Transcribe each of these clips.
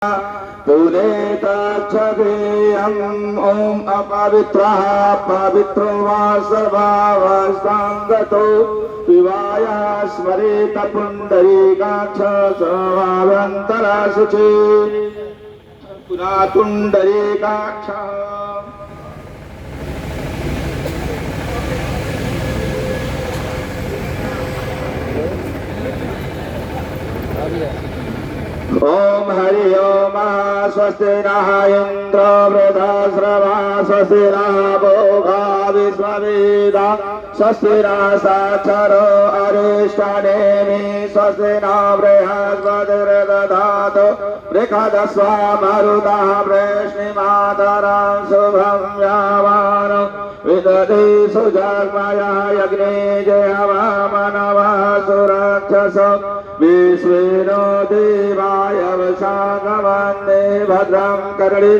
पुनेतच्छदेयम् ॐ अपवित्रः पवित्रो वा सर्वावस्थाङ्गतो विवाया स्मरेत पुण्डरीकाक्ष सर्वाभ्यन्तरशुचि पुनः पुण्डरीकाक्ष ओम हरि ओम स्वस्ति नः इंद्र वृद्धश्रवा स्वस्ति नः भोगा विश्ववेदा स्वस्ति नः साक्षरो अरिष्टनेमि स्वस्ति नः बृहस्पतिर्दधातु बृहदस्वा मरुतः वृष्णिमातरं शुभं यावानो विदधि सुजग्मया यज्ञे जयवामनवः सुरक्षसो विश्वेनो देवाय वशागवन्दे भद्रं कर्णे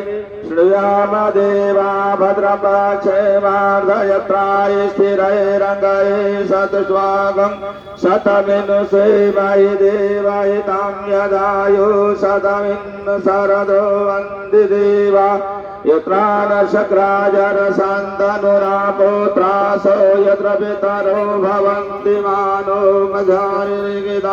श्रुयाम देवा भद्रं पक्षेमार्धयत्राय स्थिरैरङ्गये शतस्वागं शतमिन्नु सेवाय देवाय तां यदायु शतमिन्नु शरदो वन्दे देवा यत्रा न शक्राजरसान्तनुरापोत्रासो यत्र पितरो भवन्ति मानो मझारिगिदायुवन्तो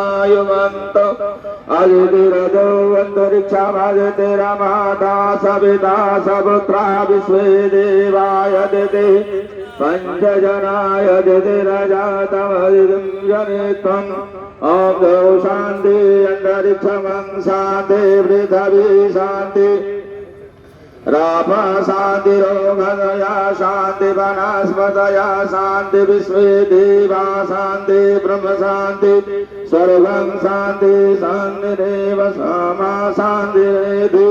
अदितिरजो अन्तरिक्षमदितिरमाता सविता सपुत्रा विश्वे देवाय दिति पञ्चजनाय दितिरजातमदितिं जनित्वम् ॐ द्यौ शान्ति अन्तरिक्षमं शान्ति पृथिवी शान्ति रामा शांति रोगया शांति वनस्पतया शांति विश्वे देवा शांति ब्रह्म शांति सर्वं शांति शांतिरेव सामा शांतिरेधि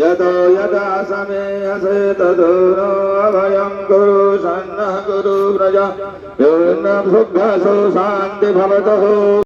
यतो यदा समेयसे तदुरो अभयं कुरु सन्नः कुरु व्रज योऽन्नं सुखसो शांति भवतु।